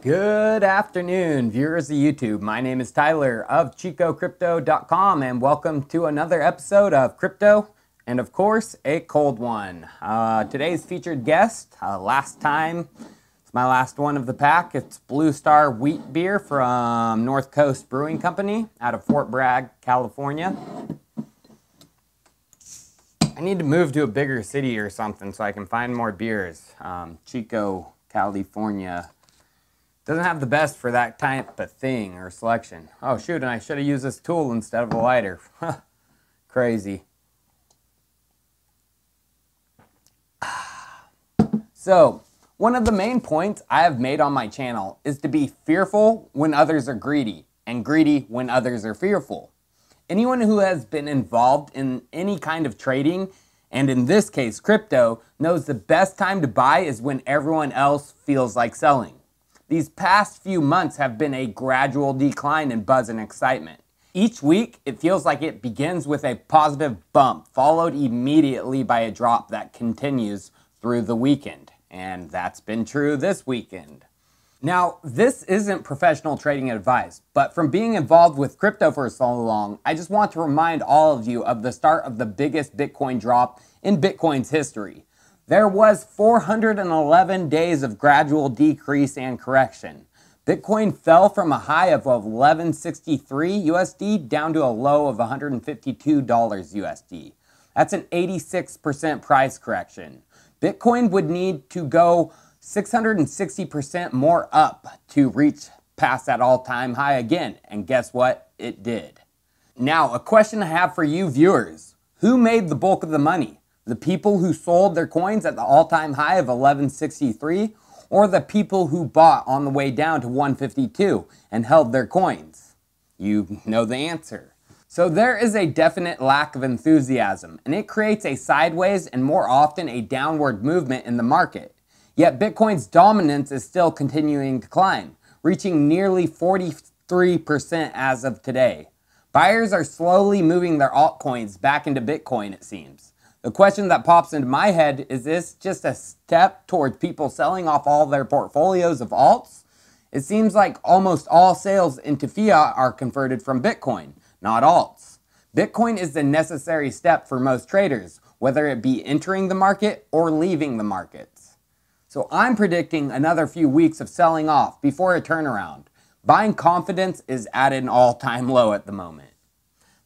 Good afternoon, viewers of YouTube. My name is Tyler of ChicoCrypto.com and welcome to another episode of Crypto and, of course, a cold one. Today's featured guest, last time, it's my last one of the pack. It's Blue Star Wheat Beer from North Coast Brewing Company out of Fort Bragg, California. I need to move to a bigger city or something so I can find more beers. Chico, California doesn't have the best for that type of thing or selection. Oh shoot, and I should have used this tool instead of a lighter. Crazy. So, one of the main points I have made on my channel is to be fearful when others are greedy, and greedy when others are fearful. Anyone who has been involved in any kind of trading, and in this case crypto, knows the best time to buy is when everyone else feels like selling. These past few months have been a gradual decline in buzz and excitement. Each week, it feels like it begins with a positive bump, followed immediately by a drop that continues through the weekend. And that's been true this weekend. Now, this isn't professional trading advice, but from being involved with crypto for so long, I just want to remind all of you of the start of the biggest Bitcoin drop in Bitcoin's history. There was 411 days of gradual decrease and correction. Bitcoin fell from a high of 1163 USD down to a low of $152 USD. That's an 86% price correction. Bitcoin would need to go 660% more up to reach past that all-time high again, and guess what? It did. Now, a question I have for you viewers. Who made the bulk of the money? The people who sold their coins at the all-time high of 1163, or the people who bought on the way down to 152 and held their coins? You know the answer. So there is a definite lack of enthusiasm, and it creates a sideways and more often a downward movement in the market. Yet Bitcoin's dominance is still continuing to climb, reaching nearly 43% as of today. Buyers are slowly moving their altcoins back into Bitcoin, it seems. The question that pops into my head, is this just a step towards people selling off all their portfolios of alts? It seems like almost all sales into fiat are converted from Bitcoin, not alts. Bitcoin is the necessary step for most traders, whether it be entering the market or leaving the markets. So I'm predicting another few weeks of selling off before a turnaround. Buying confidence is at an all-time low at the moment.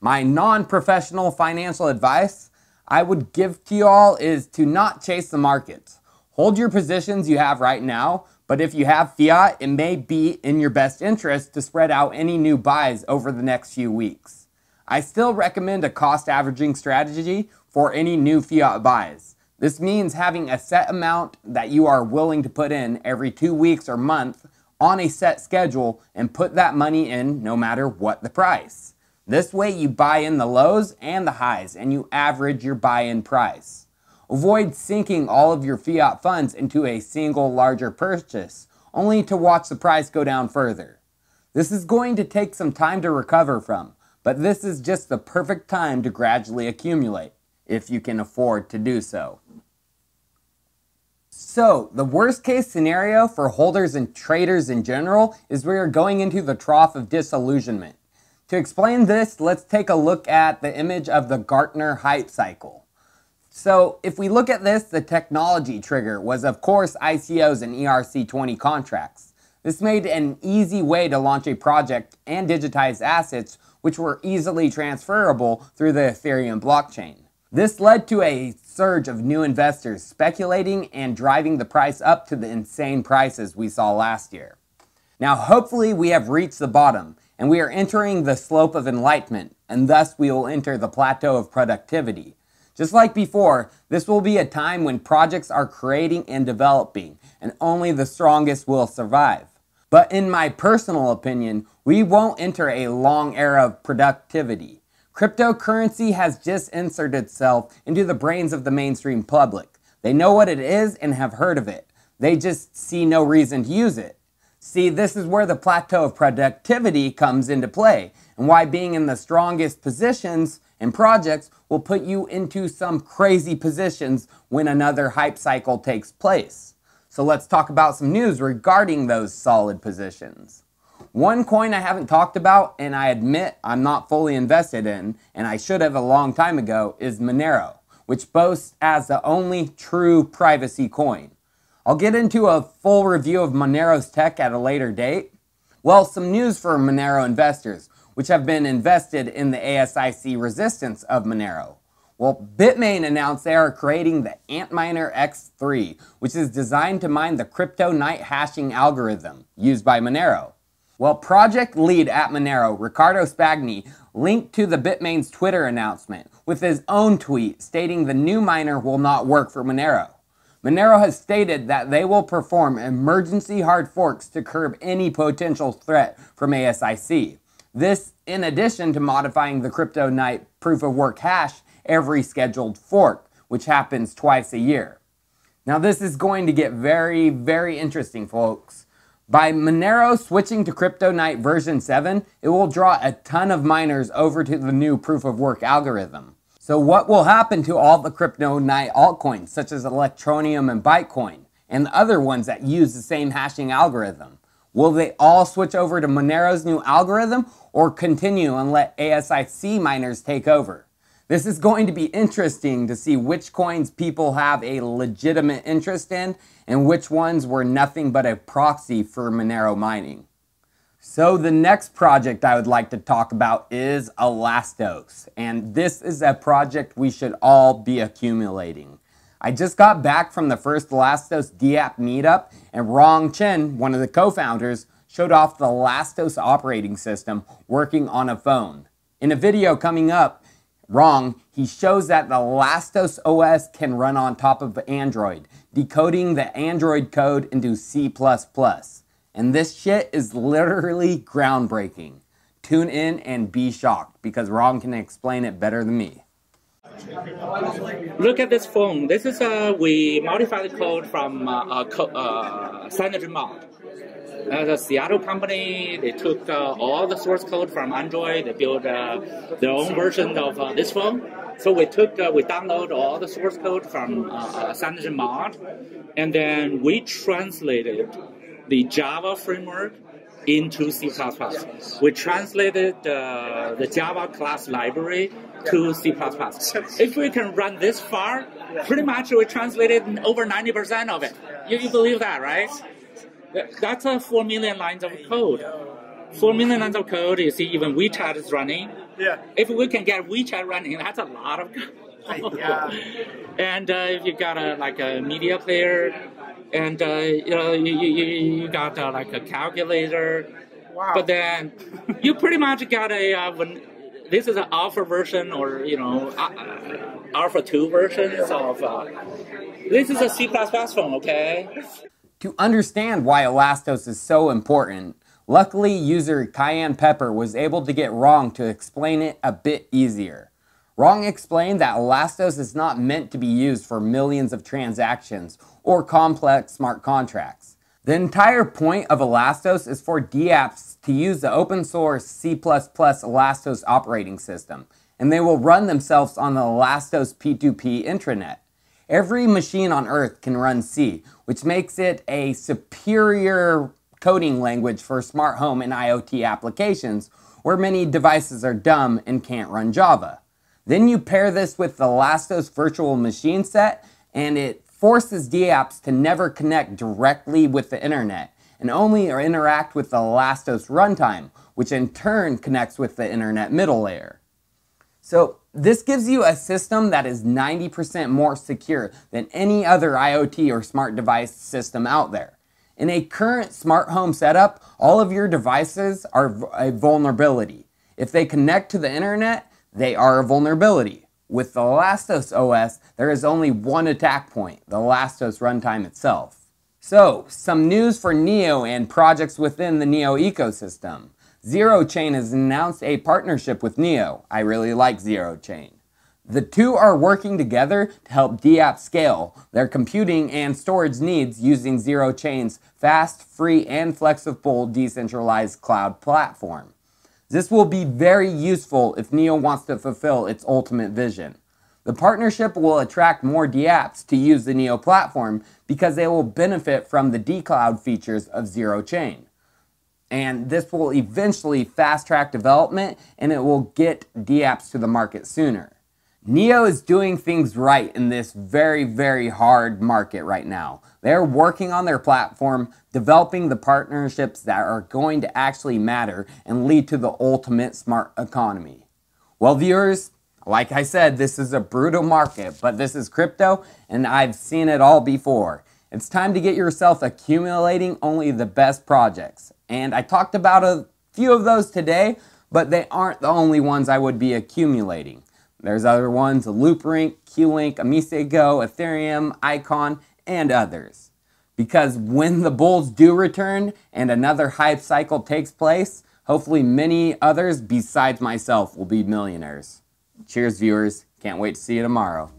My non-professional financial advice I would give to you all is to not chase the markets. Hold your positions you have right now, but if you have fiat, it may be in your best interest to spread out any new buys over the next few weeks. I still recommend a cost averaging strategy for any new fiat buys. This means having a set amount that you are willing to put in every 2 weeks or month on a set schedule and put that money in no matter what the price. This way you buy in the lows and the highs and you average your buy-in price. Avoid sinking all of your fiat funds into a single larger purchase, only to watch the price go down further. This is going to take some time to recover from, but this is just the perfect time to gradually accumulate, if you can afford to do so. So, the worst case scenario for holders and traders in general is we are going into the trough of disillusionment. To explain this, let's take a look at the image of the Gartner hype cycle. So if we look at this, the technology trigger was of course ICOs and ERC20 contracts. This made an easy way to launch a project and digitize assets which were easily transferable through the Ethereum blockchain. This led to a surge of new investors speculating and driving the price up to the insane prices we saw last year. Now hopefully we have reached the bottom, and we are entering the slope of enlightenment, and thus we will enter the plateau of productivity. Just like before, this will be a time when projects are creating and developing, and only the strongest will survive. But in my personal opinion, we won't enter a long era of productivity. Cryptocurrency has just inserted itself into the brains of the mainstream public. They know what it is and have heard of it. They just see no reason to use it. See, this is where the plateau of productivity comes into play, and why being in the strongest positions and projects will put you into some crazy positions when another hype cycle takes place. So So let's talk about some news regarding those solid positions. One coin I haven't talked about, and I admit I'm not fully invested in, and I should have a long time ago, is Monero, which boasts as the only true privacy coin. I'll get into a full review of Monero's tech at a later date. Well, some news for Monero investors, which have been invested in the ASIC resistance of Monero. Well, Bitmain announced they are creating the antminer X3, which is designed to mine the cryptonight hashing algorithm used by Monero. Well, project lead at Monero, Riccardo Spagni, linked to the Bitmain's Twitter announcement with his own tweet stating the new miner will not work for Monero. Monero has stated that they will perform emergency hard forks to curb any potential threat from ASIC. This in addition to modifying the cryptonight proof-of-work hash every scheduled fork, which happens twice a year. Now this is going to get very, very interesting, folks. By Monero switching to cryptonight version 7, it will draw a ton of miners over to the new proof-of-work algorithm. So what will happen to all the cryptonight altcoins, such as Electroneum and Bitcoin, and the other ones that use the same hashing algorithm? Will they all switch over to Monero's new algorithm, or continue and let ASIC miners take over? This is going to be interesting to see which coins people have a legitimate interest in and which ones were nothing but a proxy for Monero mining. So the next project I would like to talk about is Elastos, and this is a project we should all be accumulating. I just got back from the first Elastos dApp meetup, and Rong, one of the co-founders, showed off the Elastos operating system working on a phone. In a video coming up, Rong, he shows that the Elastos OS can run on top of Android, decoding the Android code into C++. And this shit is literally groundbreaking. Tune in and be shocked, because Rong can explain it better than me. Look at this phone. This is we modified the code from CyanogenMod. As a Seattle company, they took all the source code from Android. They built their own version of this phone. So we download all the source code from CyanogenMod, and then we translated the Java framework into C++. We translated the Java class library to C++. If we can run this far, pretty much we translated over 90% of it. You believe that, right? That's 4 million lines of code. 4 million lines of code, you see even WeChat is running. Yeah. If we can get WeChat running, that's a lot of code. Yeah. And if you got a media player, and you got like a calculator. Wow. But then you pretty much got this is an alpha version, or alpha 2 versions of this is a C++ phone, okay? To understand why Elastos is so important, luckily user Cayenne Pepper was able to get Rong to explain it a bit easier. Rong explained that Elastos is not meant to be used for millions of transactions or complex smart contracts. The entire point of Elastos is for dApps to use the open source C++ Elastos operating system, and they will run themselves on the Elastos P2P intranet. Every machine on Earth can run C, which makes it a superior coding language for smart home and IoT applications where many devices are dumb and can't run Java. Then you pair this with the Elastos virtual machine set, and it forces dApps to never connect directly with the internet and only interact with the Elastos runtime, which in turn connects with the internet middle layer. So this gives you a system that is 90% more secure than any other IoT or smart device system out there. In a current smart home setup, all of your devices are a vulnerability. If they connect to the internet, they are a vulnerability. With the Elastos OS, there is only one attack point, the Elastos runtime itself. So, some news for Neo and projects within the Neo ecosystem. ZeroChain has announced a partnership with Neo. I really like ZeroChain. The two are working together to help dApps scale their computing and storage needs using ZeroChain's fast, free, and flexible decentralized cloud platform. This will be very useful if Neo wants to fulfill its ultimate vision. The partnership will attract more dApps to use the Neo platform because they will benefit from the dCloud features of Zero Chain. And this will eventually fast-track development, and it will get dApps to the market sooner. Neo is doing things right in this very, very hard market right now. They're working on their platform, developing the partnerships that are going to actually matter and lead to the ultimate smart economy. Well, viewers, like I said, this is a brutal market, but this is crypto, and I've seen it all before. It's time to get yourself accumulating only the best projects. And I talked about a few of those today, but they aren't the only ones I would be accumulating. There's other ones, Loopring, QLink, Amisego, Ethereum, Icon, and others. Because when the bulls do return and another hype cycle takes place, hopefully many others besides myself will be millionaires. Cheers, viewers. Can't wait to see you tomorrow.